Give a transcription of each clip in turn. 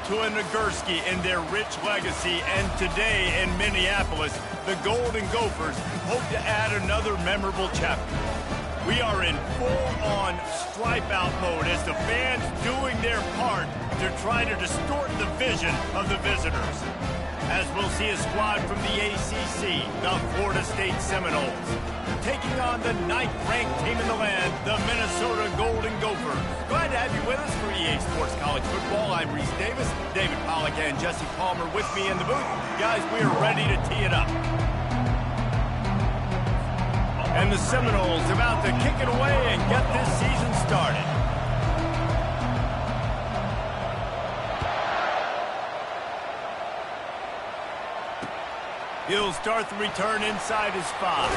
to a Nagurski in their rich legacy, and today in Minneapolis, the Golden Gophers hope to add another memorable chapter. We are in full-on stripe-out mode as the fans doing their part to try to distort the vision of the visitors. As we'll see a squad from the ACC, the Florida State Seminoles, taking on the 9th-ranked team in the land, the Minnesota Golden Gophers. Glad to have you with us for EA Sports College Football. I'm Reese Davis, David Pollack and Jesse Palmer with me in the booth. Guys, we are ready to tee it up. And the Seminoles about to kick it away and get this season started. He'll start the return inside his 5.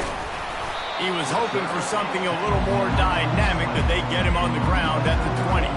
He was hoping for something a little more dynamic, that they get him on the ground at the 20.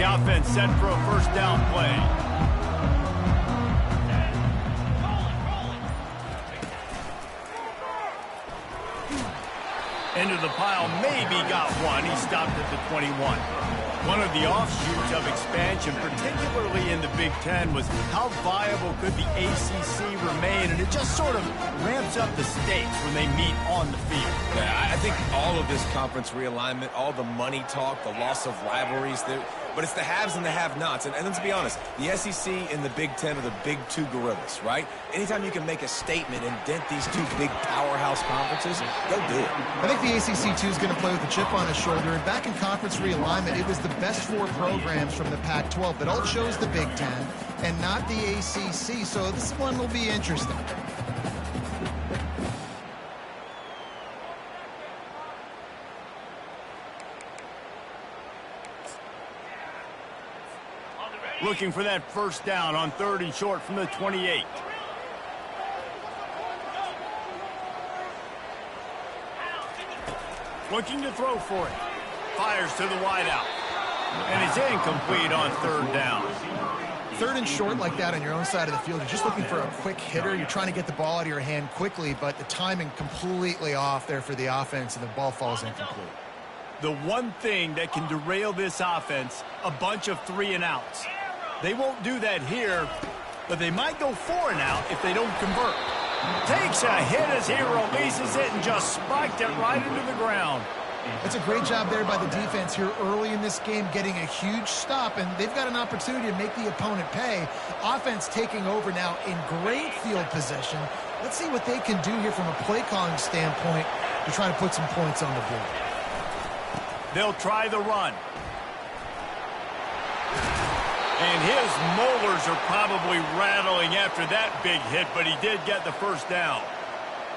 Offense set for a first down play. Into the pile, maybe got one. He stopped at the 21. One of the offshoots of expansion, particularly in the Big Ten, was how viable could the ACC remain, and it just sort of ramps up the stakes when they meet on the field. Yeah, I think all of this conference realignment, all the money talk, the loss of rivalries, but it's the haves and the have-nots. And let's be honest, the SEC and the Big Ten are the big two gorillas, right? Anytime you can make a statement and dent these two big powerhouse conferences, they'll do it. I think the ACC, too, is going to play with a chip on his shoulder. And back in conference realignment, it was the best 4 programs from the Pac-12 that all chose the Big Ten and not the ACC. So this one will be interesting. Looking for that first down on 3rd and short from the 28. Looking to throw for it. Fires to the wideout. And it's incomplete on 3rd down. 3rd and short like that on your own side of the field, you're just looking for a quick hitter. You're trying to get the ball out of your hand quickly, but the timing completely off there for the offense, and the ball falls incomplete. The one thing that can derail this offense, a bunch of 3 and outs. They won't do that here, but they might go 4 and out if they don't convert. Takes a hit as he releases it and just spiked it right into the ground. It's a great job there by the defense here early in this game, getting a huge stop, and they've got an opportunity to make the opponent pay. Offense taking over now in great field position. Let's see what they can do here from a play calling standpoint to try to put some points on the board. They'll try the run. And his molars are probably rattling after that big hit, but he did get the first down.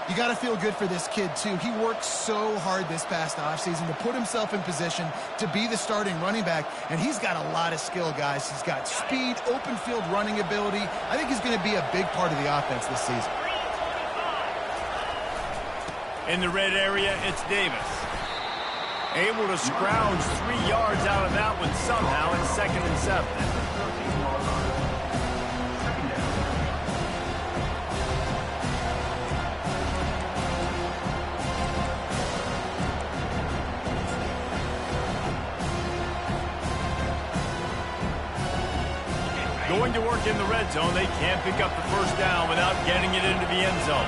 You got to feel good for this kid, too. He worked so hard this past offseason to put himself in position to be the starting running back, and he's got a lot of skill, guys. He's got speed, open field running ability. I think he's going to be a big part of the offense this season. In the red area, it's Davis. Able to scrounge 3 yards out of that one somehow in 2nd and 7. to work in the red zone. They can't pick up the first down without getting it into the end zone.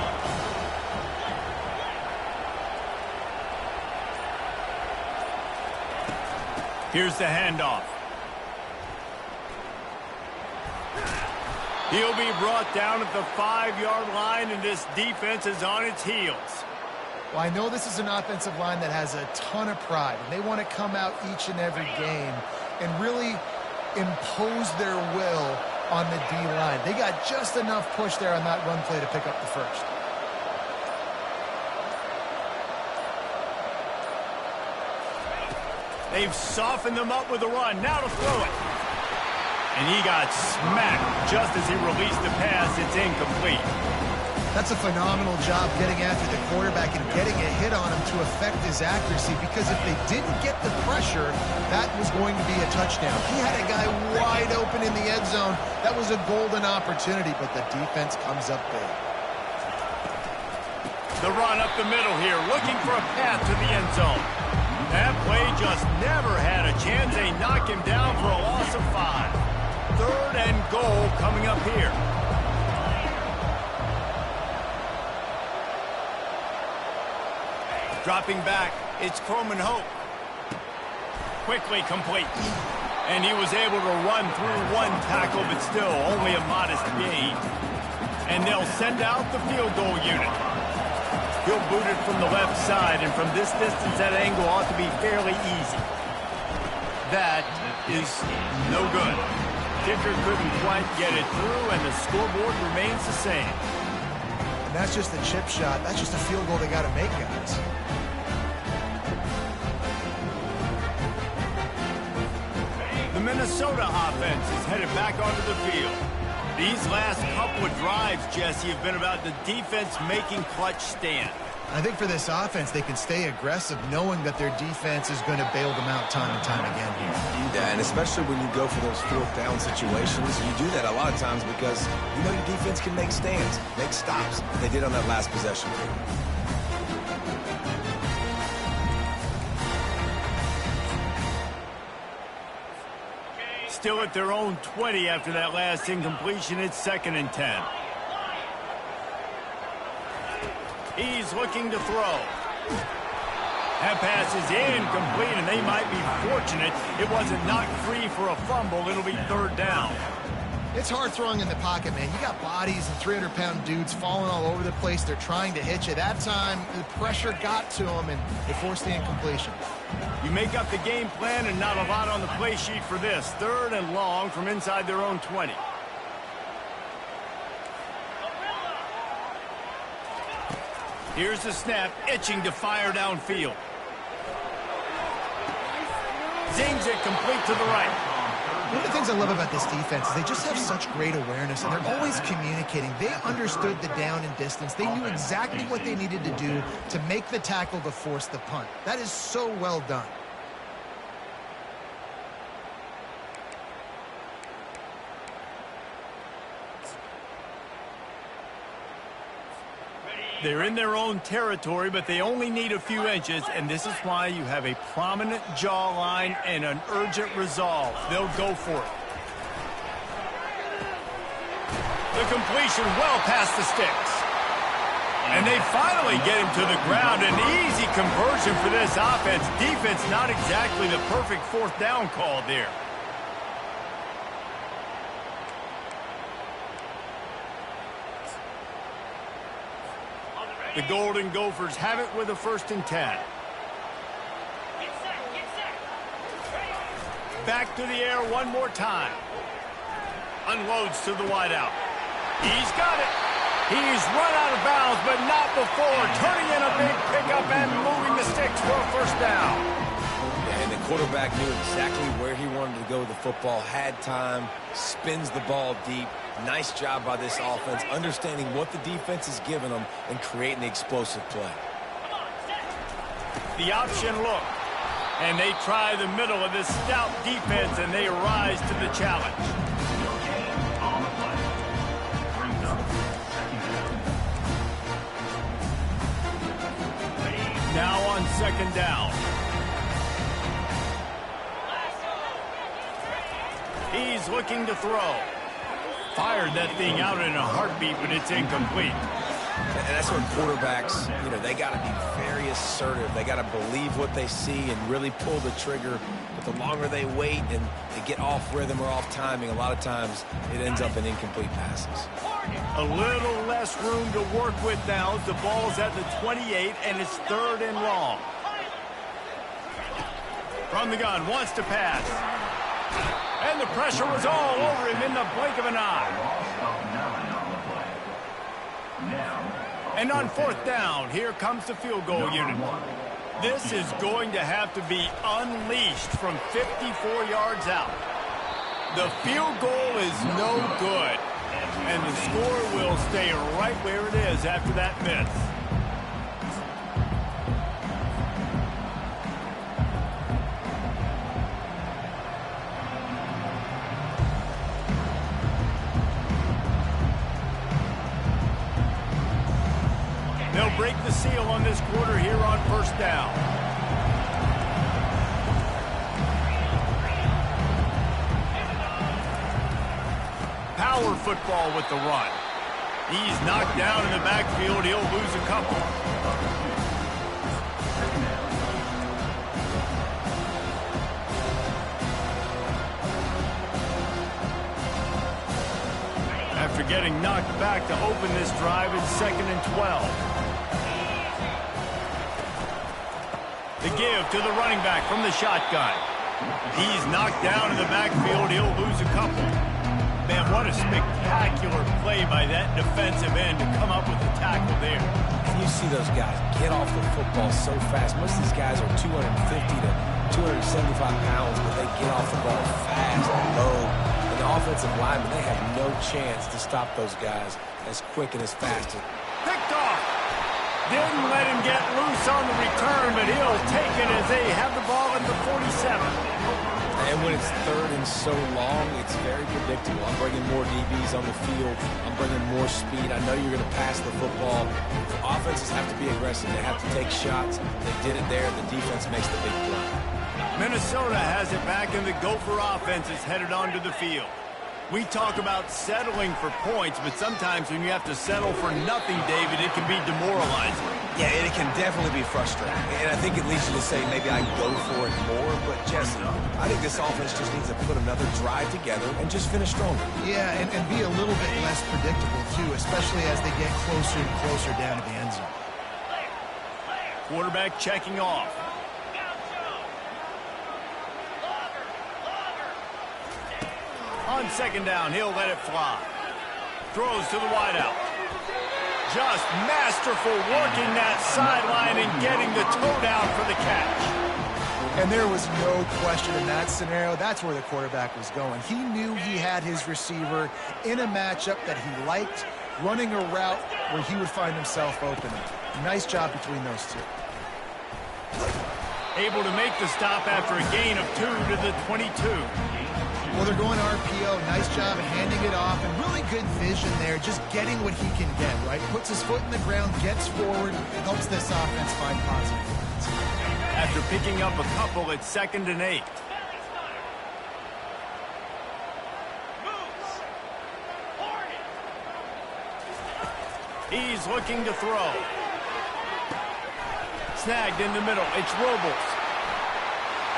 Here's the handoff. He'll be brought down at the 5-yard line, and this defense is on its heels. Well, I know this is an offensive line that has a ton of pride, and they want to come out each and every game and really impose their will on the D-line. They got just enough push there on that run play to pick up the first. They've softened them up with a run. Now to throw it. And he got smacked just as he released the pass. It's incomplete. That's a phenomenal job getting after the quarterback and getting a hit on him to affect his accuracy, because if they didn't get the pressure, that was going to be a touchdown. He had a guy wide open in the end zone. That was a golden opportunity, but the defense comes up big. The run up the middle here, looking for a path to the end zone. That play just never had a chance. They knock him down for a loss of 5. 3rd and goal coming up here. Dropping back, it's Croman Hope. Quickly complete. And he was able to run through one tackle, but still only a modest gain. And they'll send out the field goal unit. He'll boot it from the left side, and from this distance, that angle ought to be fairly easy. That is no good. Kicker couldn't quite get it through, and the scoreboard remains the same. And that's just a chip shot. That's just a field goal they got to make, guys. The Minnesota offense is headed back onto the field. These last couple of drives, Jesse, have been about the defense making clutch stand. I think for this offense, they can stay aggressive knowing that their defense is going to bail them out time and time again here. Yeah, and especially when you go for those 4th down situations, you do that a lot of times because you know your defense can make stands, make stops. They did on that last possession. Still at their own 20 after that last incompletion. It's 2nd and 10. He's looking to throw. That pass is incomplete, and they might be fortunate it wasn't knocked free for a fumble. It'll be 3rd down. It's hard throwing in the pocket, man. You got bodies and 300-pound dudes falling all over the place. They're trying to hit you. That time, the pressure got to them, and they forced the incompletion. You make up the game plan, and not a lot on the play sheet for this. 3rd and long from inside their own 20. Here's the snap, itching to fire downfield. Zings it complete to the right. One of the things I love about this defense is they just have such great awareness, and they're always communicating. They understood the down and distance. They knew exactly what they needed to do to make the tackle to force the punt. That is so well done. They're in their own territory, but they only need a few inches, and this is why you have a prominent jawline and an urgent resolve. They'll go for it. The completion well past the sticks. And they finally get him to the ground. An easy conversion for this offense. Defense not exactly the perfect 4th down call there. The Golden Gophers have it with a 1st and 10. Back to the air one more time. Unloads to the wideout. He's got it. He's run out of bounds, but not before. Turning in a big pickup and moving the sticks for a 1st down. And the quarterback knew exactly where he wanted to go with the football, had time, spins the ball deep. Nice job by this offense, understanding what the defense is giving them and creating the explosive play. The option look. And they try the middle of this stout defense, and they rise to the challenge. Now on 2nd down. He's looking to throw. fired that thing out in a heartbeat, but it's incomplete. And that's what quarterbacks, they got to be very assertive. They got to believe what they see and really pull the trigger. But the longer they wait and they get off rhythm or off timing, a lot of times it ends up in incomplete passes. A little less room to work with now. The ball's at the 28, and it's 3rd and long. From the gun, wants to pass. And the pressure was all over him in the blink of an eye. And on 4th down, here comes the field goal unit. This is going to have to be unleashed from 54 yards out. The field goal is no good, and the score will stay right where it is after that miss. They'll break the seal on this quarter here on 1st down. Power football with the run. He's knocked down in the backfield. He'll lose a couple. After getting knocked back to open this drive, it's 2nd and 12. The give to the running back from the shotgun. He's knocked down in the backfield. He'll lose a couple. Man, what a spectacular play by that defensive end to come up with the tackle there. And you see those guys get off the football so fast. Most of these guys are 250 to 275 pounds, but they get off the ball fast and low. And the offensive linemen, they have no chance to stop those guys as quick and as fast. Picked off. Didn't let him get loose on the return, but he'll take it as they have the ball at the 47. And when it's 3rd and so long, it's very predictable. I'm bringing more DBs on the field. I'm bringing more speed. I know you're going to pass the football. Offenses have to be aggressive. They have to take shots. They did it there. The defense makes the big play. Minnesota has it back, and the Gopher offense is headed onto the field. We talk about settling for points, but sometimes when you have to settle for nothing, David, it can be demoralizing. Yeah, and it can definitely be frustrating. And I think it leads you to say maybe I go for it more. But, Jesse, I think this offense just needs to put another drive together and just finish stronger. Yeah, and be a little bit less predictable, too, especially as they get closer and closer down to the end zone. Quarterback checking off. On 2nd down, he'll let it fly. Throws to the wideout. Just masterful working that sideline and getting the toe down for the catch. And there was no question in that scenario. That's where the quarterback was going. He knew he had his receiver in a matchup that he liked, running a route where he would find himself open. Nice job between those two. Able to make the stop after a gain of 2 to the 22. Well, they're going RPO. Nice job of handing it off, and really good vision there, just getting what he can get, right? Puts his foot in the ground, gets forward, helps this offense find positive points. After picking up a couple, it's 2nd and 8. He's looking to throw. Snagged in the middle. It's Robles.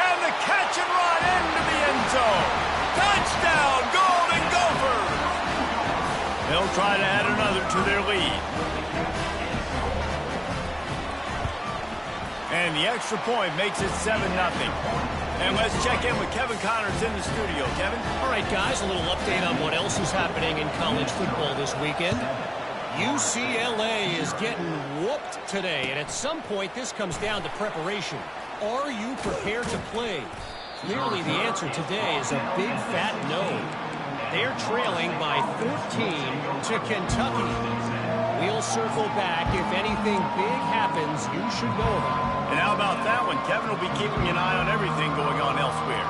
And the catch and run into the end zone. Touchdown, Golden Gophers! They'll try to add another to their lead. And the extra point makes it 7-0. And let's check in with Kevin Connors in the studio. Kevin? All right, guys, a little update on what else is happening in college football this weekend. UCLA is getting whooped today, and at some point this comes down to preparation. Are you prepared to play? Clearly, the answer today is a big, fat no. They're trailing by 14 to Kentucky. We'll circle back. If anything big happens, you should know about it. And how about that one? Kevin will be keeping an eye on everything going on elsewhere.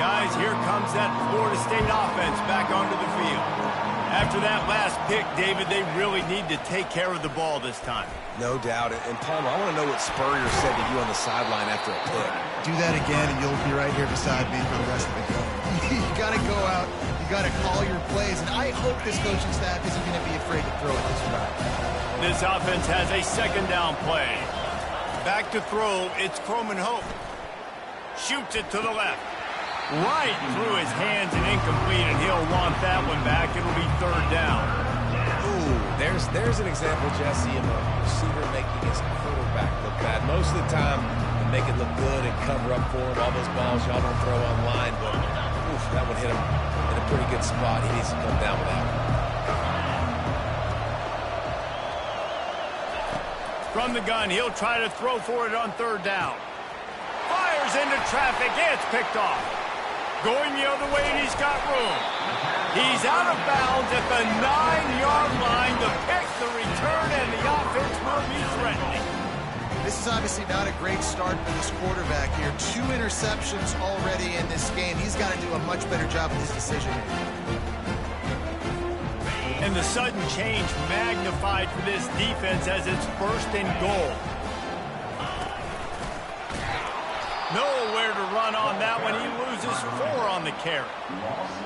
Guys, here comes that Florida State offense back onto the field. After that last pick, David, they really need to take care of the ball this time. No doubt. And Palmer, I want to know what Spurrier said to you on the sideline after a pick. Do that again, and you'll be right here beside me for the rest of the game. You got to go out. You got to call your plays, and I hope this coaching staff isn't going to be afraid to throw it this route. This offense has a second down play. Back to throw, it's Croman Hope. Shoots it to the left. Right through his hands and incomplete, and he'll want that one back. It'll be third down. Ooh, there's an example, Jesse, of a receiver making his quarterback look bad. Most of the time, they make it look good and cover up for him. All those balls y'all don't throw online, but oof, that would hit him in a pretty good spot. He needs to come down with that one. From the gun, he'll try to throw for it on third down. Fires into traffic. It's picked off. Going the other way, and he's got room. He's out of bounds at the 9-yard line. The pick, the return, and the offense will be threatening. This is obviously not a great start for this quarterback here. 2 interceptions already in this game. He's got to do a much better job with his decision-making. And the sudden change magnified for this defense as it's first and goal. Nowhere to run on that one. He loses 4 on the carry.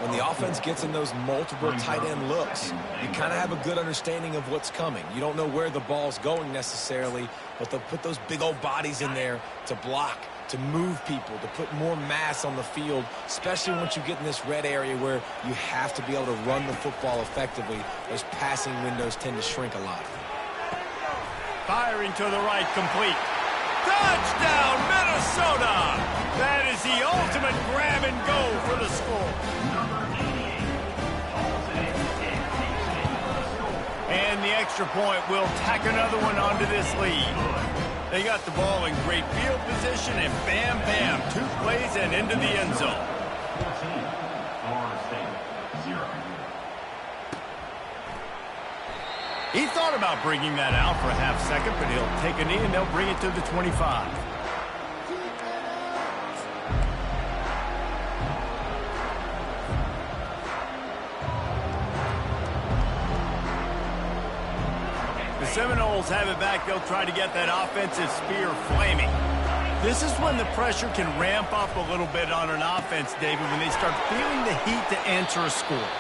When the offense gets in those multiple tight end looks, you kind of have a good understanding of what's coming. You don't know where the ball's going necessarily, but they'll put those big old bodies in there to block, to move people, to put more mass on the field, especially once you get in this red area where you have to be able to run the football effectively. Those passing windows tend to shrink a lot. Firing to the right, complete. Touchdown, Minnesota! That is the ultimate grab and go for the score. And the extra point will tack another one onto this lead. They got the ball in great field position, and bam, bam, 2 plays and into the end zone. He thought about bringing that out for a half second, but he'll take a knee and they'll bring it to the 25. The Seminoles have it back. They'll try to get that offensive spear flaming. This is when the pressure can ramp up a little bit on an offense, David, when they start feeling the heat to answer a score.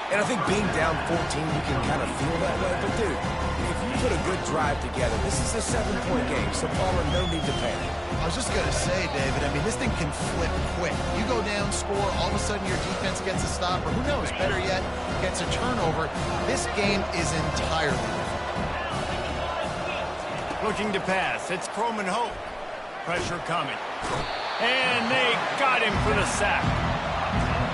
And I think being down 14, you can kind of feel that way. But, dude, if you put a good drive together, this is a 7-point game, so Palmer, no need to panic. I was just going to say, David, I mean, this thing can flip quick. You go down, score, all of a sudden your defense gets a stop, or who knows, better yet, gets a turnover. This game is entirely different. Looking to pass. It's Croman Hope. Pressure coming. And they got him for the sack.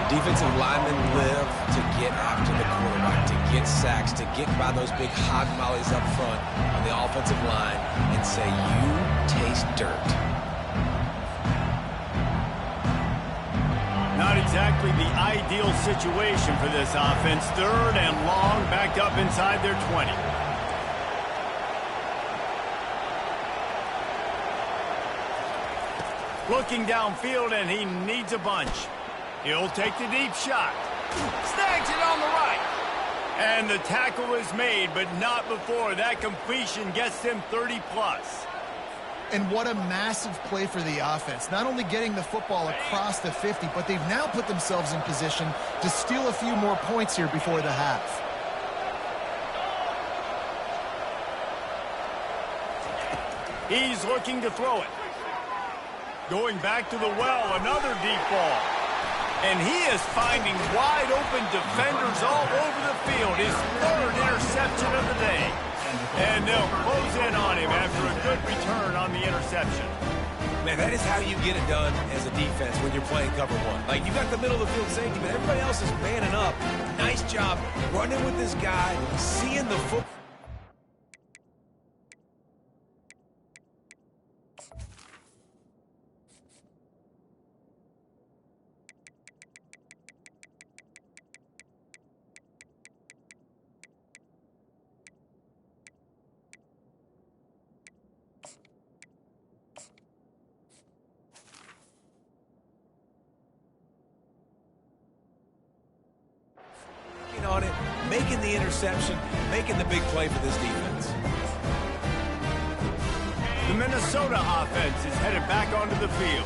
Defensive linemen live to get after the quarterback, to get sacks, to get by those big hog mollies up front on the offensive line and say, you taste dirt. Not exactly the ideal situation for this offense. Third and long, backed up inside their 20. Looking downfield, and he needs a bunch. He'll take the deep shot. Snags it on the right. And the tackle is made, but not before. That completion gets them 30-plus. And what a massive play for the offense. Not only getting the football across the 50, but they've now put themselves in position to steal a few more points here before the half. He's looking to throw it. Going back to the well, another deep ball. And he is finding wide-open defenders all over the field. His 3rd interception of the day. And they'll close in on him after a good return on the interception. Man, that is how you get it done as a defense when you're playing cover 1. Like, you got the middle of the field safety, but everybody else is manning up. Nice job running with this guy, seeing the football. On it, making the interception, making the big play for this defense. The Minnesota offense is headed back onto the field.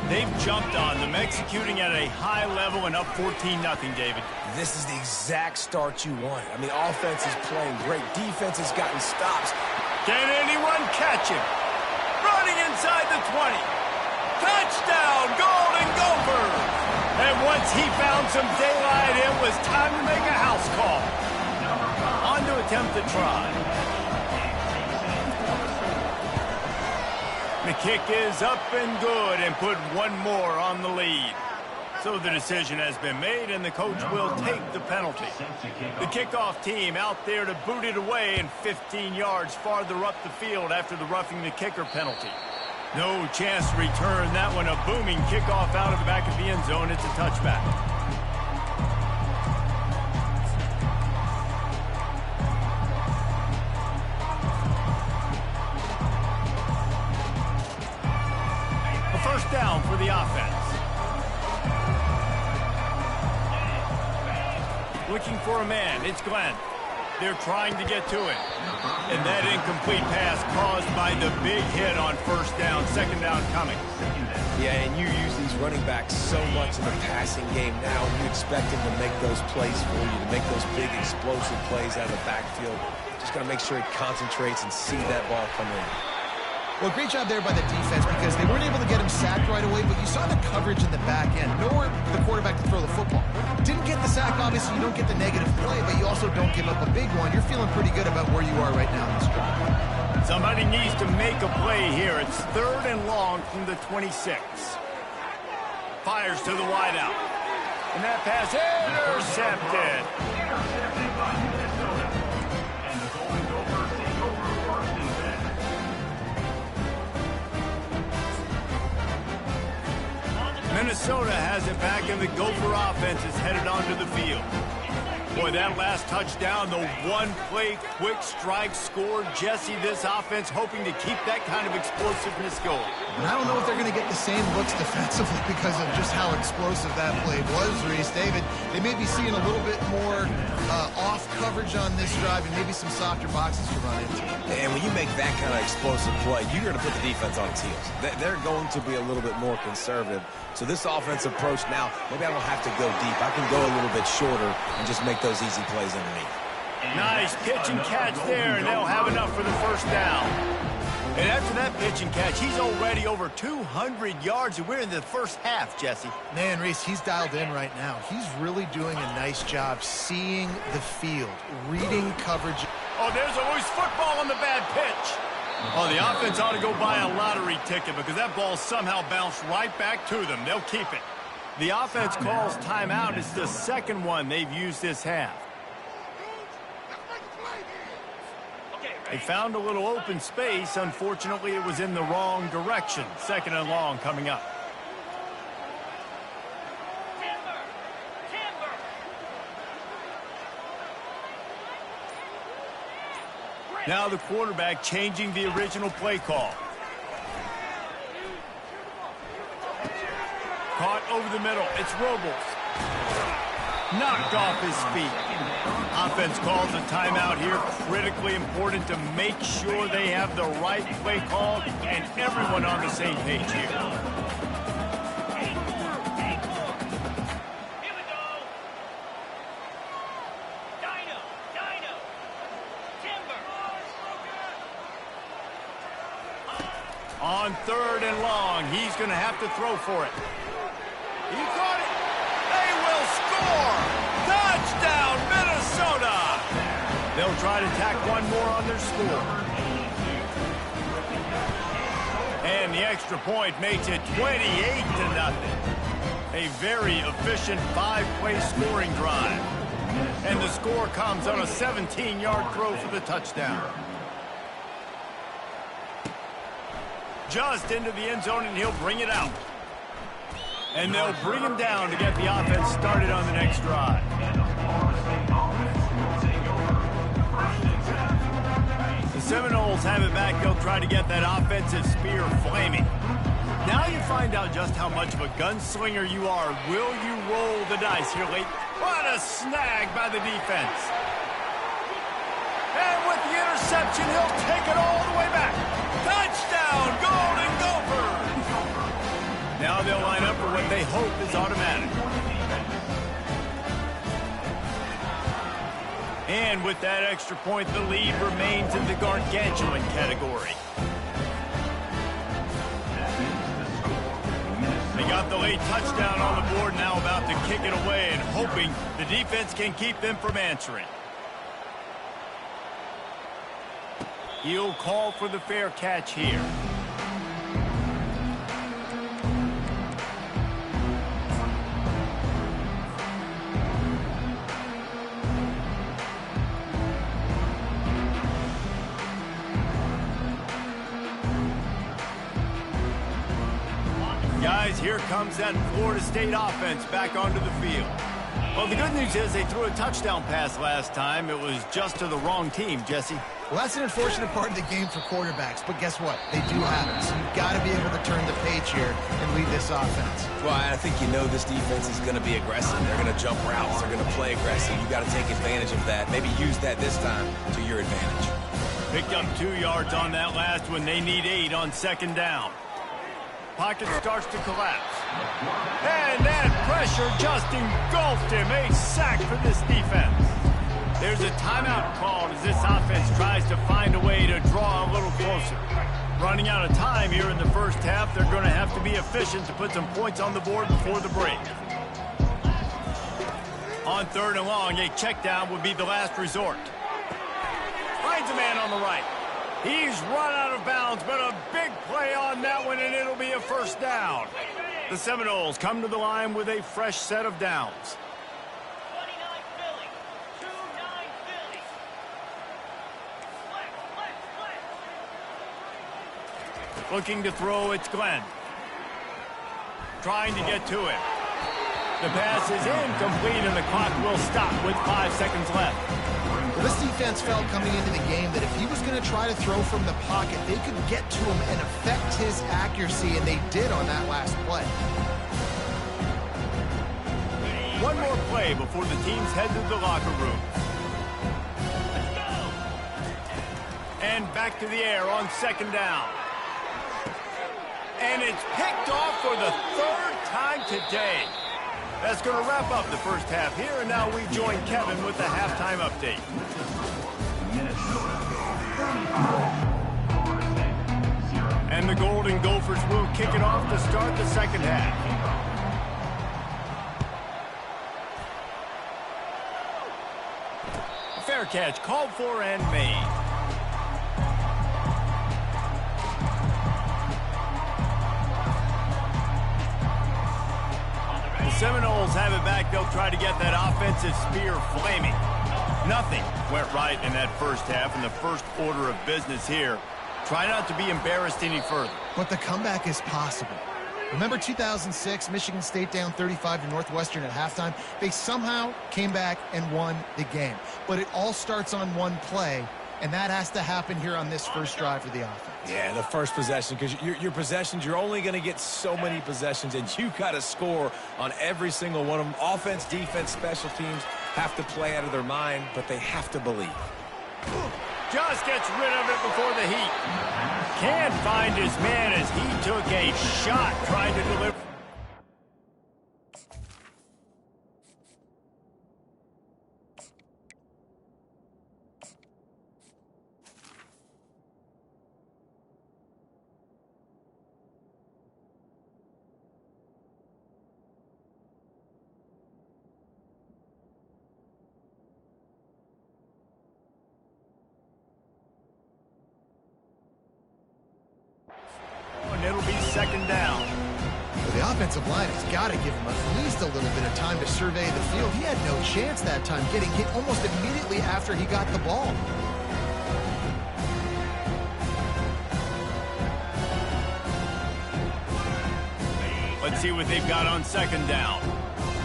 They've jumped on them, executing at a high level and up 14-0, David. This is the exact start you wanted. I mean, offense is playing great. Defense has gotten stops. Can anyone catch him? Running inside the 20. Touchdown, Golden Gophers! And once he found some daylight, it was time to make a house call. On to attempt the try. The kick is up and good and put one more on the lead. So the decision has been made and the coach will take the penalty. The kickoff team out there to boot it away and 15 yards farther up the field after the roughing the kicker penalty. No chance to return that one. A booming kickoff out of the back of the end zone. It's a touchback. First down for the offense. Looking for a man. It's Glenn. They're trying to get to it. And that incomplete pass caused by the big hit on first down. Second down coming. Yeah, and you use these running backs so much in the passing game now. You expect them to make those plays for you, to make those big explosive plays out of the backfield. Just got to make sure he concentrates and see that ball come in. Well, great job there by the defense because they weren't able to get him sacked right away, but you saw the coverage in the back end. Nowhere for the quarterback to throw the football. Didn't get the sack, obviously. You don't get the negative play, but you also don't give up a big one. You're feeling pretty good about where you are right now in this drive. Somebody needs to make a play here. It's 3rd and long from the 26. Fires to the wideout. And that pass intercepted. Minnesota has it back, and the Gopher offense is headed onto the field. Boy, that last touchdown, the one-play quick strike score. Jesse, this offense hoping to keep that kind of explosiveness going. And I don't know if they're going to get the same looks defensively because of just how explosive that play was, Reese. David, they may be seeing a little bit more off coverage on this drive and maybe some softer boxes to run into. And when you make that kind of explosive play, you're going to put the defense on its heels. They're going to be a little bit more conservative. So this offensive approach now, maybe I don't have to go deep. I can go a little bit shorter and just make those easy plays underneath. Nice pitch and catch there, and they'll have enough for the first down. And after that pitch and catch, he's already over 200 yards, and we're in the first half, Jesse. Man, Reese, he's dialed in right now. He's really doing a nice job seeing the field, reading coverage. Oh, there's a loose football on the bad pitch. Oh, the offense ought to go buy a lottery ticket because that ball somehow bounced right back to them. They'll keep it. The offense calls timeout. It's the second one they've used this half. They found a little open space. Unfortunately, it was in the wrong direction. 2nd and long coming up. Now the quarterback changing the original play call. Caught over the middle. It's Robles. Knocked off his feet. Offense calls a timeout here. Critically important to make sure they have the right play call and everyone on the same page here. On 3rd and long, he's going to have to throw for it. He caught it. They will score. Touchdown, Minnesota. They'll try to tack one more on their score. And the extra point makes it 28-0. A very efficient 5-play scoring drive. And the score comes on a 17-yard throw for the touchdown. Just into the end zone, and he'll bring it out. And they'll bring him down to get the offense started on the next drive. The Seminoles have it back. They'll try to get that offensive spear flaming. Now you find out just how much of a gunslinger you are. Will you roll the dice here late? What a snag by the defense. And with the interception, he'll take it all the way back. Touchdown, Golden Gophers! Now they'll line up for what they hope is automatic. And with that extra point, the lead remains in the gargantuan category. They got the late touchdown on the board, now about to kick it away and hoping the defense can keep them from answering. He'll call for the fair catch here. Guys, here comes that Florida State offense back onto the field. Well, the good news is they threw a touchdown pass last time. It was just to the wrong team, Jesse. Well, that's an unfortunate part of the game for quarterbacks, but guess what? They do have it, so you've got to be able to turn the page here and lead this offense. Well, I think you know this defense is going to be aggressive. They're going to jump routes. They're going to play aggressive. You've got to take advantage of that. Maybe use that this time to your advantage. Picked up 2 yards on that last one. They need 8 on second down. Pocket starts to collapse. And that pressure just engulfed him. A sack for this defense. There's a timeout called as this offense tries to find a way to draw a little closer. Running out of time here in the first half, they're going to have to be efficient to put some points on the board before the break. On 3rd and long, a check down would be the last resort. Finds a man on the right. He's run out of bounds, but a big play on that one, and it'll be a first down. The Seminoles come to the line with a fresh set of downs. 29 Philly, 2-9 Philly. Looking to throw, it's Glenn. Trying to get to him. The pass is incomplete, and the clock will stop with 5 seconds left. Well, this defense felt coming into the game that if he was going to try to throw from the pocket, they could get to him and affect his accuracy, and they did on that last play. One more play before the teams head to the locker room. And back to the air on second down. And it's picked off for the 3rd time today. That's going to wrap up the first half here, and now we join Kevin with the halftime update. And the Golden Gophers will kick it off to start the second half. A fair catch called for and made. The Seminoles have it back. They'll try to get that offensive spear flaming. Nothing went right in that first half, and the first order of business here. Try not to be embarrassed any further. But the comeback is possible. Remember 2006, Michigan State down 35 to Northwestern at halftime? They somehow came back and won the game. But it all starts on one play, and that has to happen here on this first drive for the offense. Yeah, the first possession, because your possessions, you're only going to get so many possessions, and you got to score on every single one of them. Offense, defense, special teams have to play out of their mind, but they have to believe. Just gets rid of it before the heat. Can't find his man as he took a shot trying to deliver. And it'll be second down. Well, the offensive line has got to give him at least a little bit of time to survey the field. He had no chance that time, getting hit almost immediately after he got the ball. Let's see what they've got on second down.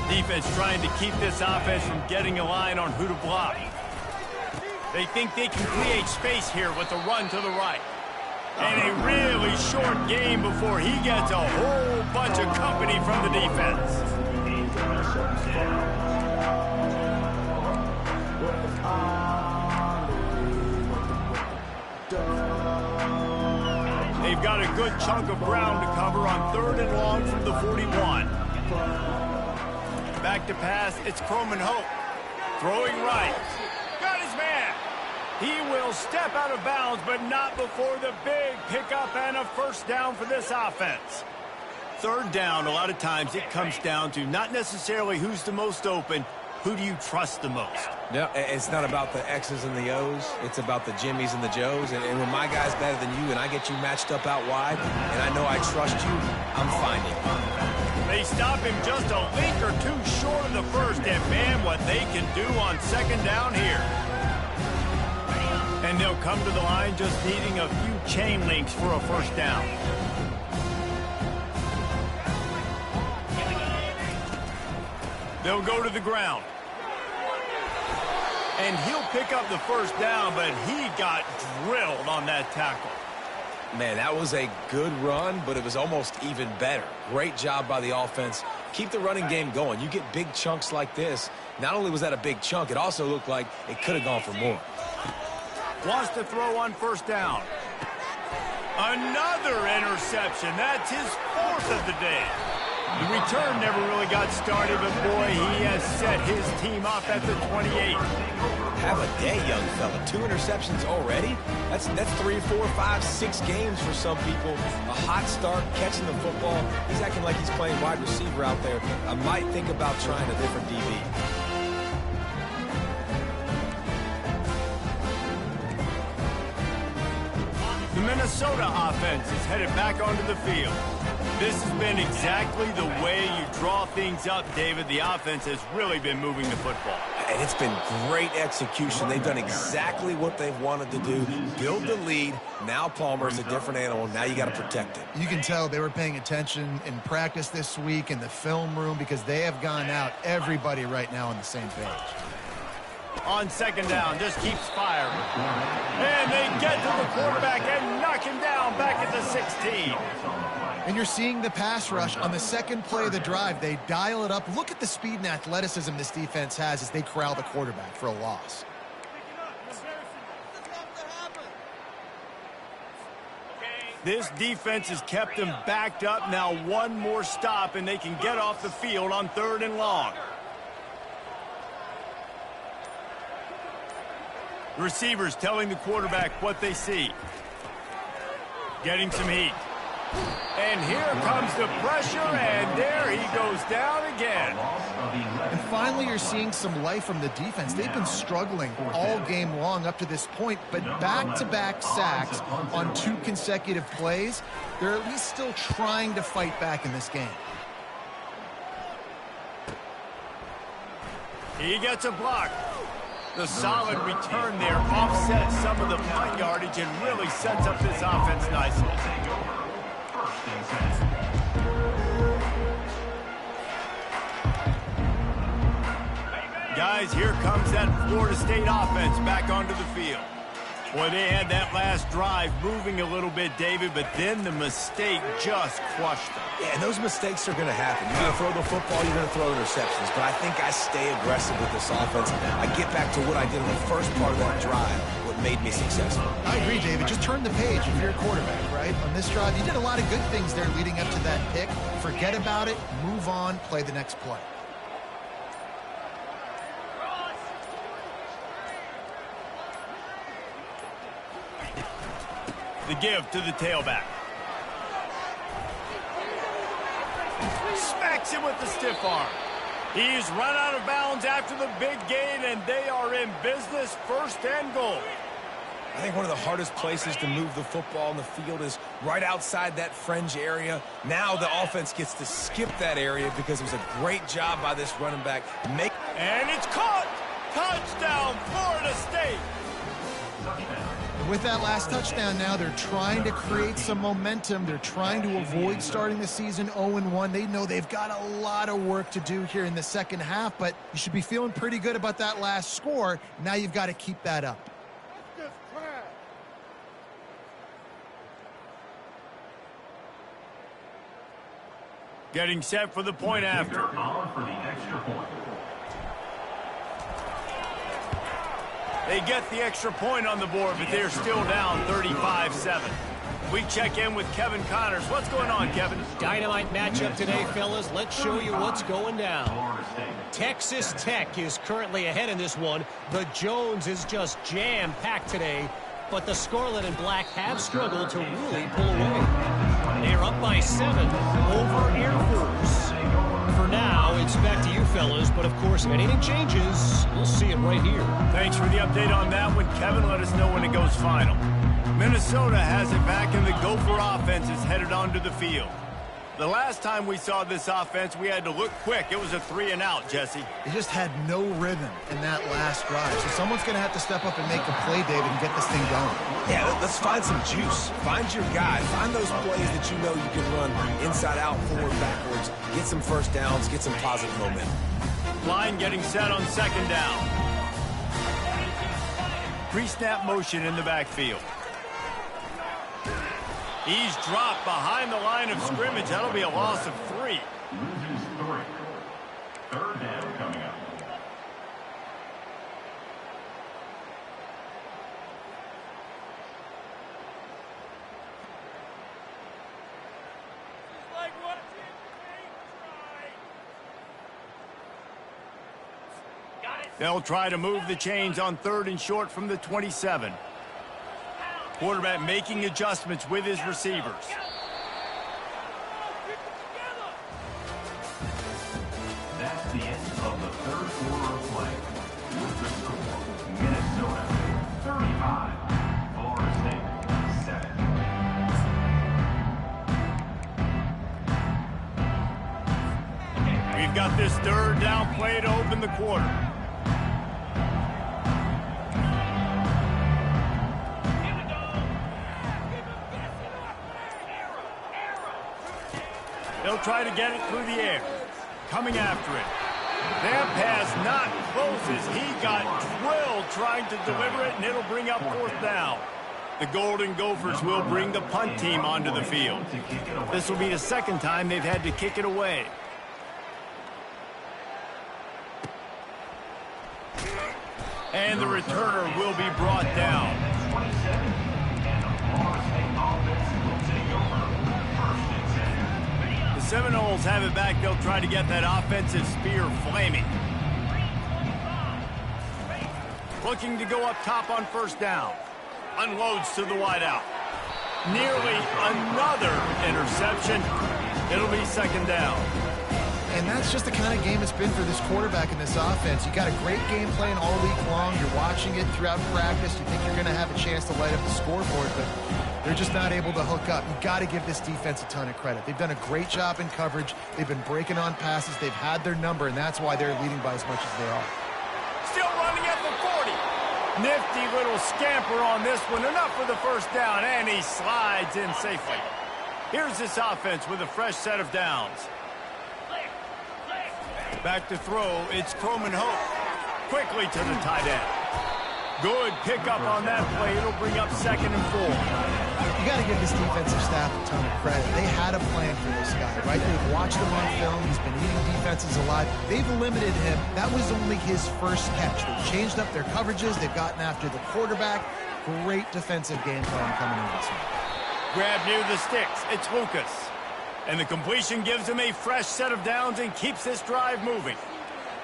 Defense trying to keep this offense from getting a line on who to block. They think they can create space here with a run to the right. And a really short game before he gets a whole bunch of company from the defense. They've got a good chunk of ground to cover on 3rd and long from the 41. Back to pass, it's Croman Hope. Throwing right. Got his man. He will step out of bounds, but not before the big pickup and a first down for this offense. 3rd down, a lot of times it comes down to not necessarily who's the most open, who do you trust the most? Yeah, it's not about the X's and the O's. It's about the Jimmies and the Joes. And when my guy's better than you and I get you matched up out wide and I know I trust you, I'm finding you. They stop him just a link or two short of the first, and man, what they can do on 2nd down here. And they'll come to the line just needing a few chain links for a first down. They'll go to the ground. And he'll pick up the first down, but he got drilled on that tackle. Man, that was a good run, but it was almost even better. Great job by the offense. Keep the running game going. You get big chunks like this. Not only was that a big chunk, it also looked like it could have gone for more. Wants to throw on 1st down. Another interception. That's his 4th of the day. The return never really got started, but boy, he has set his team up at the 28. Have a day, young fella. 2 interceptions already? That's 3, 4, 5, 6 games for some people. A hot start, catching the football. He's acting like he's playing wide receiver out there. I might think about trying a different DB. The Minnesota offense is headed back onto the field. This has been exactly the way you draw things up, David. The offense has really been moving the football. And it's been great execution. They've done exactly what they've wanted to do. Build the lead. Now Palmer's a different animal. Now you got to protect it. You can tell they were paying attention in practice this week in the film room because they have gone out, everybody right now on the same page. On 2nd down, just keeps firing. And they get to the quarterback and knock him down back at the 16. And you're seeing the pass rush on the 2nd play of the drive. They dial it up. Look at the speed and athleticism this defense has as they corral the quarterback for a loss. This defense has kept them backed up. Now one more stop, and they can get off the field on 3rd and long. The receivers telling the quarterback what they see. Getting some heat. And here comes the pressure, and there he goes down again. And finally, you're seeing some life from the defense. They've been struggling all game long up to this point, but back-to-back sacks on 2 consecutive plays, they're at least still trying to fight back in this game. He gets a block. The solid return there offsets some of the punt yardage and really sets up this offense nicely. Guys, here comes that Florida State offense back onto the field. Boy, they had that last drive moving a little bit, David, but then the mistake just crushed them. Yeah, and those mistakes are going to happen. You're going to throw the football, you're going to throw interceptions. But I think I stay aggressive with this offense. I get back to what I did in the first part of that drive, what made me successful. I agree, David. Just turn the page if you're a quarterback, right? On this drive, you did a lot of good things there leading up to that pick. Forget about it, move on, play the next play. The give to the tailback. Smacks him with the stiff arm. He's run out of bounds after the big gain, and they are in business, 1st and goal. I think one of the hardest places to move the football in the field is right outside that fringe area. Now the offense gets to skip that area because it was a great job by this running back. And it's caught! Touchdown, Florida State! With that last touchdown now, they're trying to create some momentum. They're trying to avoid starting the season 0-1. They know they've got a lot of work to do here in the second half, but you should be feeling pretty good about that last score. Now you've got to keep that up. Getting set for the point after. They get the extra point on the board, but they're still down 35-7. We check in with Kevin Connors. What's going on, Kevin? Dynamite matchup today, fellas. Let's show you what's going down. Texas Tech is currently ahead in this one. The Jones is just jam-packed today, but the Scarlet and Black have struggled to really pull away. They're up by 7 over Air Force. For now, it's back to you, fellas, but of course, if anything changes, we'll see it right here. Thanks for the update on that one, Kevin. Let us know when it goes final. Minnesota has it back, and the Gopher offense is headed onto the field. The last time we saw this offense, we had to look quick. It was a 3-and-out, Jesse. They just had no rhythm in that last drive. So someone's going to have to step up and make a play, David, and get this thing going. Yeah, let's find some juice. Find your guy. Find those plays that you know you can run inside out, forward, backwards. Get some first downs. Get some positive momentum. Line getting set on second down. Pre-snap motion in the backfield. He's dropped behind the line of scrimmage. That'll be a loss of 3. Loses 3. Third down coming up. They'll try to move the chains on 3rd and short from the 27. Quarterback making adjustments with his receivers. That's the end of the third quarter of play. With the score, Minnesota 35, Florida State 7. We've got this 3rd down play to open the quarter. They'll try to get it through the air. Coming after it. That pass not close as he got drilled trying to deliver it, and it'll bring up 4th down. The Golden Gophers will bring the punt team onto the field. This will be the 2nd time they've had to kick it away. And the returner will be brought down. 27. And the Florida State offense will take over. First and 10. The Seminoles have it back. They'll try to get that offensive spear flaming. Looking to go up top on 1st down. Unloads to the wideout. Nearly another interception. It'll be 2nd down. And that's just the kind of game it's been for this quarterback in this offense. You got a great game plan all week long. You're watching it throughout practice. You think you're going to have a chance to light up the scoreboard, but they're just not able to hook up. You got to give this defense a ton of credit. They've done a great job in coverage. They've been breaking on passes. They've had their number, and that's why they're leading by as much as they are. Still running at the 40. Nifty little scamper on this one. Enough for the 1st down, and he slides in safely. Here's this offense with a fresh set of downs. Back to throw, it's Croman Hope. Quickly to the tight end. Good pickup on that play. It'll bring up 2nd and 4. You got to give this defensive staff a ton of credit. They had a plan for this guy, right? They've watched him on film. He's been eating defenses alive. They've limited him. That was only his first catch. They've changed up their coverages. They've gotten after the quarterback. Great defensive game plan coming in this one. Grab near the sticks. It's Lucas. And the completion gives him a fresh set of downs and keeps this drive moving.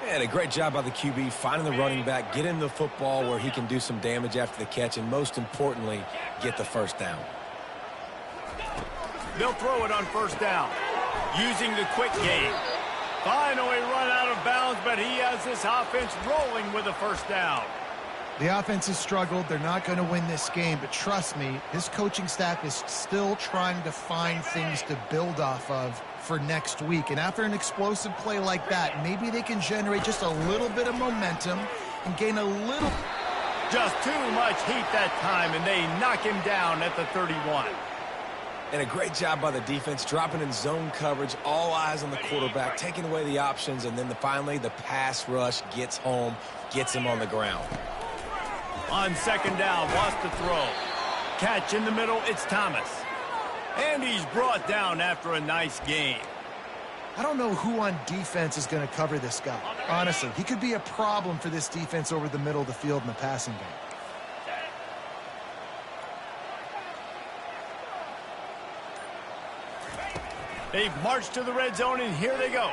And a great job by the QB, finding the running back, get him the football where he can do some damage after the catch, and most importantly, get the 1st down. They'll throw it on 1st down, using the quick game. Finally run out of bounds, but he has this offense rolling with a 1st down. The offense has struggled. They're not going to win this game, but trust me, this coaching staff is still trying to find things to build off of for next week. And after an explosive play like that, maybe they can generate just a little bit of momentum and gain a little. Just too much heat that time, and they knock him down at the 31. And a great job by the defense, dropping in zone coverage, all eyes on the quarterback, taking away the options, and then finally the pass rush gets home, gets him on the ground. On 2nd down, wants to throw. Catch in the middle, it's Thomas. And he's brought down after a nice game. I don't know who on defense is going to cover this guy. Honestly, he could be a problem for this defense over the middle of the field in the passing game. They've marched to the red zone, and here they go.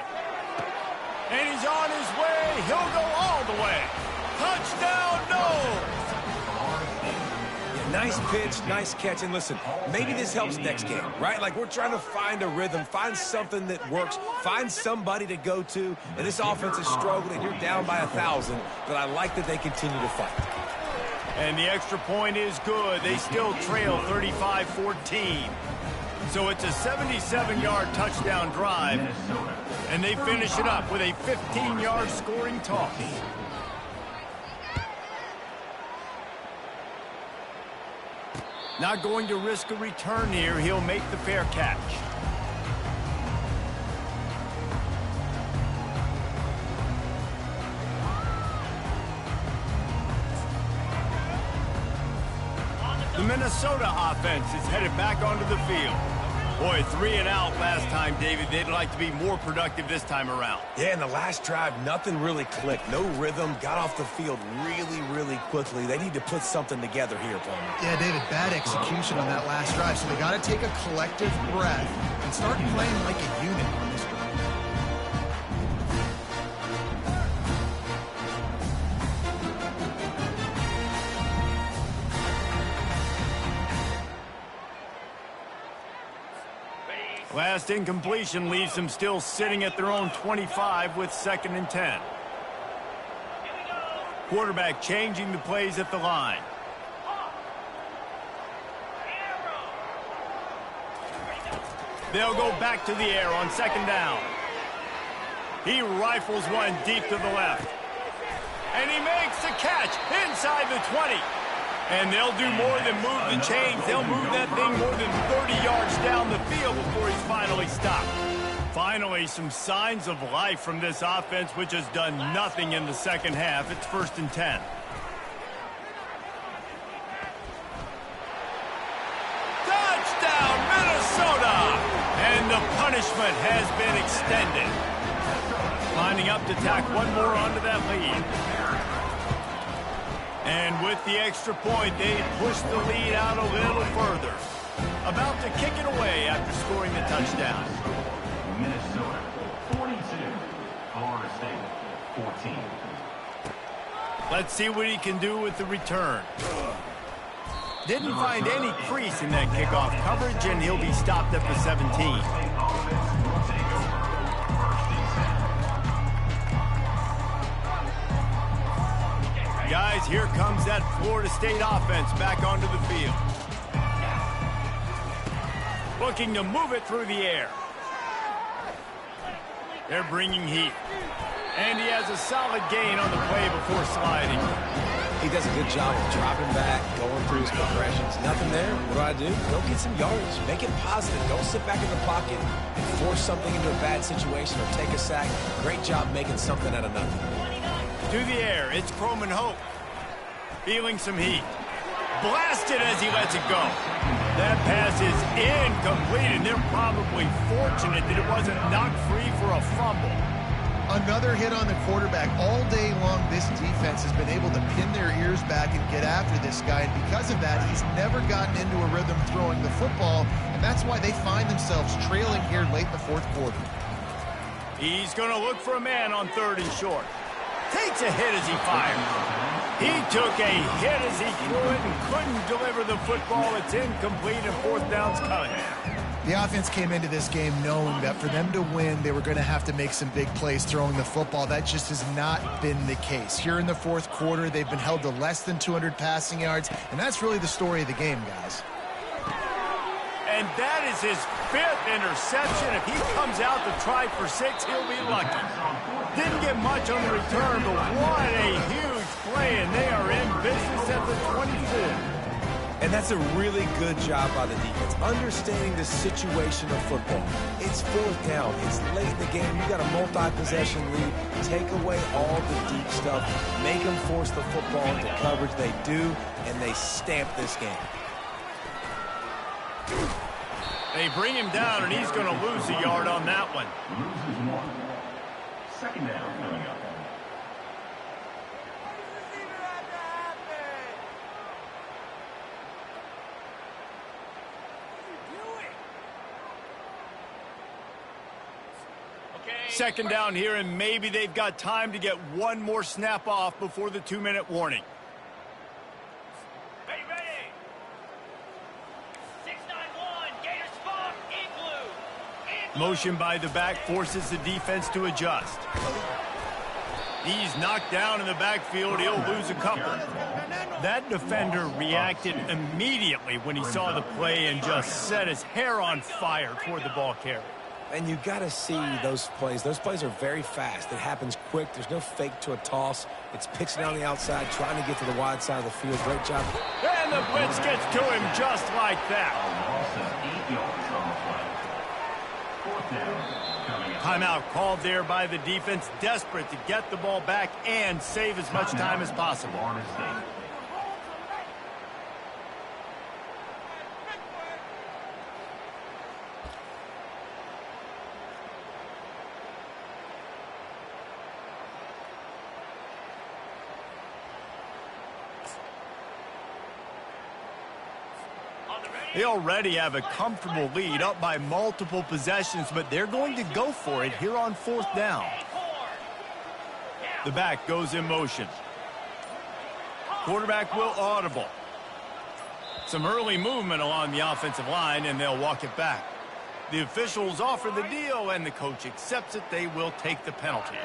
And he's on his way. He'll go all the way. Touchdown, no! Nice pitch, nice catch, and listen, maybe this helps next game, right? Like, we're trying to find a rhythm, find something that works, find somebody to go to, and this offense is struggling. You're down by 1,000, but I like that they continue to fight. And the extra point is good. They still trail 35-14. So it's a 77-yard touchdown drive, and they finish it up with a 15-yard scoring toss. Not going to risk a return here. He'll make the fair catch. The Minnesota offense is headed back onto the field. Boy, 3 and out last time, David. They'd like to be more productive this time around. Yeah, in the last drive, nothing really clicked. No rhythm, got off the field really, really quickly. They need to put something together here, Paul. Yeah, David, bad execution on that last drive, so they got to take a collective breath and start playing like a unit on this drive. Last incompletion leaves them still sitting at their own 25 with 2nd and 10. Quarterback changing the plays at the line. They'll go back to the air on 2nd down. He rifles one deep to the left. And he makes the catch inside the 20. And they'll do more than move the chains. They'll move that thing more than 30 yards down the field before he's finally stopped. Finally, some signs of life from this offense, which has done nothing in the second half. It's 1st and 10. Touchdown, Minnesota! And the punishment has been extended. Lining up to tack one more onto that lead. And with the extra point, they push the lead out a little further. About to kick it away after scoring the touchdown. Minnesota 42, Florida State 14. Let's see what he can do with the return. Didn't find any crease in that kickoff coverage, and he'll be stopped at the 17. Guys, here comes that Florida State offense back onto the field. Looking to move it through the air. They're bringing heat. And he has a solid gain on the play before sliding. He does a good job of dropping back, going through his progressions. Nothing there. What do? Go get some yardage. Make it positive. Don't sit back in the pocket and force something into a bad situation or take a sack. Great job making something out of nothing. To the air, it's Croman Hope. Feeling some heat. Blasted as he lets it go. That pass is incomplete, and they're probably fortunate that it wasn't knocked free for a fumble. Another hit on the quarterback. All day long, this defense has been able to pin their ears back and get after this guy, and because of that, he's never gotten into a rhythm throwing the football, and that's why they find themselves trailing here late in the 4th quarter. He's going to look for a man on 3rd and short. Takes a hit as he fired. He took a hit as he threw it and couldn't deliver the football. It's incomplete, and 4th down's coming. The offense came into this game knowing that for them to win, they were going to have to make some big plays throwing the football. That just has not been the case. Here in the 4th quarter, they've been held to less than 200 passing yards, and that's really the story of the game, guys. And that is his 5th interception. If he comes out to try for 6, he'll be lucky. Didn't get much on the return, but what a huge play, and they are in business at the 24. And that's a really good job by the defense, understanding the situation of football. It's 4th down. It's late in the game. You got a multi-possession lead. Take away all the deep stuff. Make them force the football into coverage. They do, and they stamp this game. They bring him down, and he's going to lose a yard on that one. Loses 1. Second down coming up. Second down here, and maybe they've got time to get one more snap off before the 2-minute warning. Ready, ready. 6-9-1, Gator spot, igloo. Motion by the back forces the defense to adjust. He's knocked down in the backfield. He'll lose a couple. That defender reacted immediately when he saw the play and just set his hair on fire toward the ball carrier. And you got to see those plays. Those plays are very fast. It happens quick. There's no fake to a toss. It's pitching on the outside, trying to get to the wide side of the field. Great job. And the blitz gets to him just like that. A loss of 8 yards on the play. Fourth down coming up. Timeout called there by the defense, desperate to get the ball back and save as much time as possible. Florida State. They already have a comfortable lead, up by multiple possessions, but they're going to go for it here on fourth down. The back goes in motion. Quarterback will audible. Some early movement along the offensive line, and they'll walk it back. The officials offer the deal, and the coach accepts it. They will take the penalty.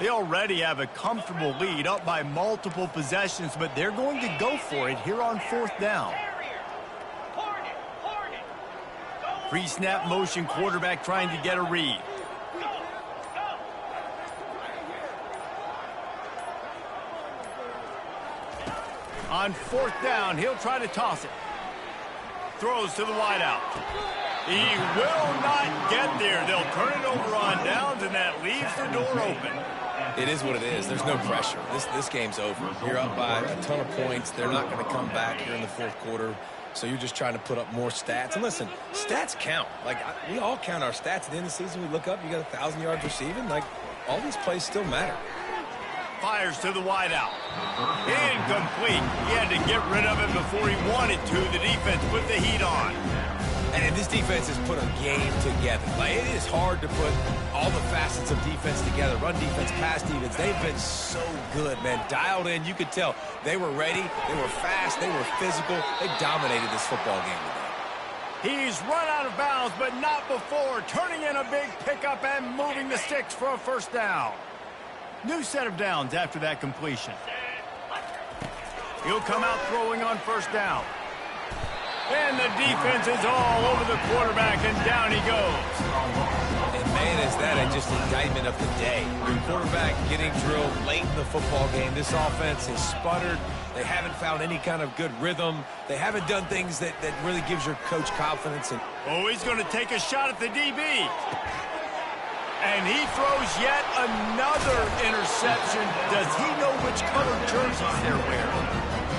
They already have a comfortable lead, up by multiple possessions, but they're going to go for it here on fourth down. Pre-snap motion, quarterback trying to get a read. On fourth down, he'll try to toss it. Throws to the wideout. He will not get there. They'll turn it over on downs, and that leaves the door open. It is what it is. There's no pressure. This game's over. You're up by a ton of points. They're not going to come back here in the fourth quarter. So you're just trying to put up more stats. And listen, stats count. Like, we all count our stats. At the end of the season, we look up, you got 1,000 yards receiving. Like, all these plays still matter. Fires to the wideout. Incomplete. He had to get rid of it before he wanted to. The defense put the heat on. And this defense has put a game together. Like, it is hard to put all the facets of defense together. Run defense, pass defense. They've been so good, man. Dialed in. You could tell they were ready. They were fast. They were physical. They dominated this football game today. He's run out of bounds, but not before. Turning in a big pickup and moving the sticks for a first down. New set of downs after that completion. He'll come out throwing on first down. And the defense is all over the quarterback, and down he goes. And man, is that just an indictment of the day. Your quarterback getting drilled late in the football game. This offense has sputtered. They haven't found any kind of good rhythm. They haven't done things that really gives your coach confidence. Oh, he's going to take a shot at the DB. And he throws yet another interception. Does he know which color jerseys they're wearing?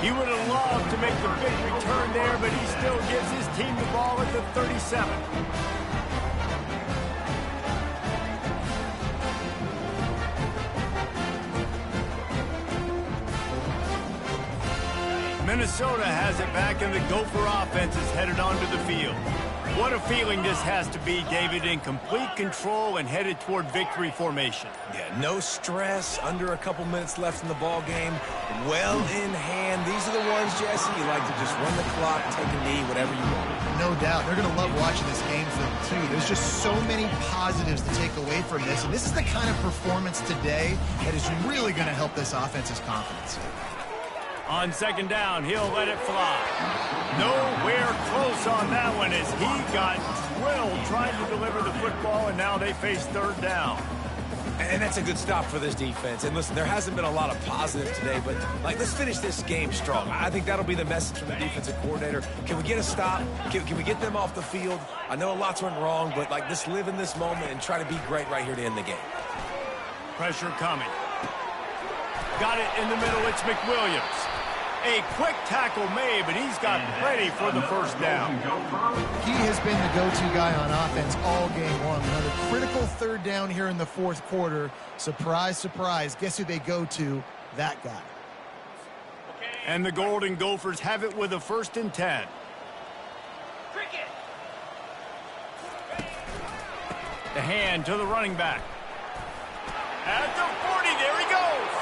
He would have loved to make the big return there, but he still gives his team the ball at the 37. Minnesota has it back, and the Gopher offense is headed onto the field. What a feeling this has to be, David, in complete control and headed toward victory formation. Yeah, no stress, under a couple minutes left in the ball game, well in hand. These are the ones, Jesse, you like to just run the clock, take a knee, whatever you want. No doubt. They're going to love watching this game film, too. There's just so many positives to take away from this, and this is the kind of performance today that is really going to help this offense's confidence. On second down, he'll let it fly. Nowhere close on that one as he got drilled trying to deliver the football, and now they face third down. And that's a good stop for this defense. And listen, there hasn't been a lot of positive today, but let's finish this game strong. I think that'll be the message from the defensive coordinator. Can we get a stop? Can we get them off the field? I know a lot's went wrong, but just live in this moment and try to be great right here to end the game. Pressure coming. Got it in the middle. It's McWilliams. A quick tackle made, but he's got plenty for the first down. He has been the go-to guy on offense all game long. Another critical third down here in the fourth quarter. Surprise, surprise. Guess who they go to? That guy. And the Golden Gophers have it with a 1st and 10. Cricket. The hand to the running back. At the 40, there he goes.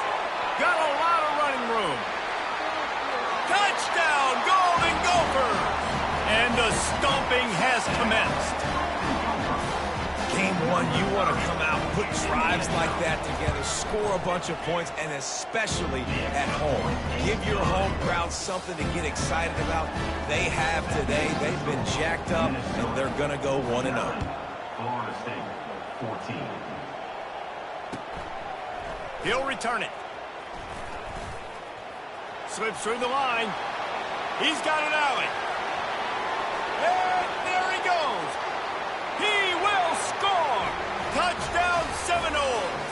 Got a lot of running room. Touchdown, Golden Gophers! And the stomping has commenced. Game one, you want to come out, put drives like that together, score a bunch of points, and especially at home. Give your home crowd something to get excited about. They have today. They've been jacked up, and they're going to go 1-0. Florida State, 14. He'll return it. Slips through the line. He's got an alley. And there he goes. He will score. Touchdown Seminoles.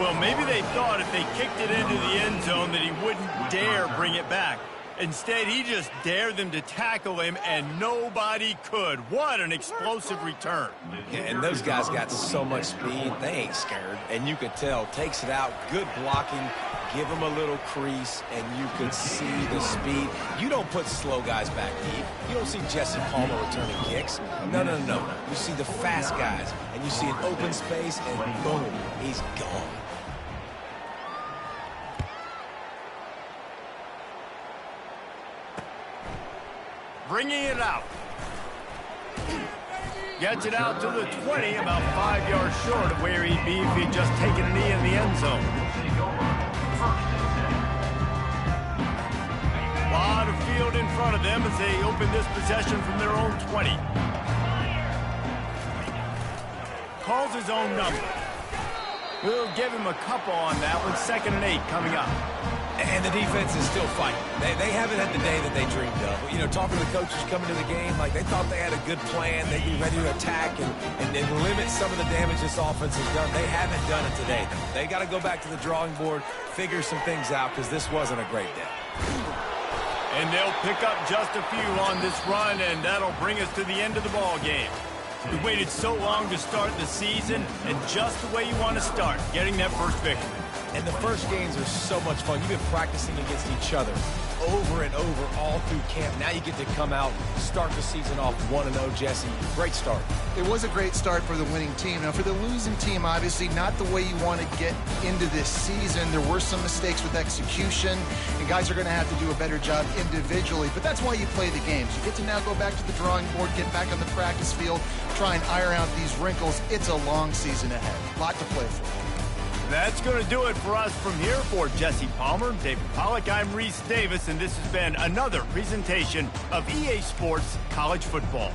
Well, maybe they thought if they kicked it into the end zone that he wouldn't dare bring it back. Instead, he just dared them to tackle him, and nobody could. What an explosive return. Yeah, and those guys got so much speed, they ain't scared. And you could tell, takes it out, good blocking, give them a little crease, and you could see the speed. You don't put slow guys back deep. You don't see Jesse Palmer returning kicks. No. You see the fast guys, and you see an open space, and boom, he's gone. Bringing it out. Gets it out to the 20, about 5 yards short of where he'd be if he'd just taken a knee in the end zone. A lot of field in front of them as they open this possession from their own 20. Calls his own number. We'll give him a couple on that one. 2nd and 8 coming up. And the defense is still fighting. They haven't had the day that they dreamed of. You know, talking to the coaches coming to the game, like they thought they had a good plan. They'd be ready to attack and limit some of the damage this offense has done. They haven't done it today. They got to go back to the drawing board, figure some things out, because this wasn't a great day. And they'll pick up just a few on this run, and that'll bring us to the end of the ball game. We waited so long to start the season, and just the way you want to start, getting that first victory. And the first games are so much fun. You've been practicing against each other over and over all through camp. Now you get to come out, start the season off 1-0, Jesse. Great start. It was a great start for the winning team. Now, for the losing team, obviously not the way you want to get into this season. There were some mistakes with execution, and guys are going to have to do a better job individually. But that's why you play the games. You get to now go back to the drawing board, get back on the practice field, try and iron out these wrinkles. It's a long season ahead. A lot to play for. That's going to do it for us from here. For Jesse Palmer, David Pollack, I'm Reese Davis, and this has been another presentation of EA Sports College Football.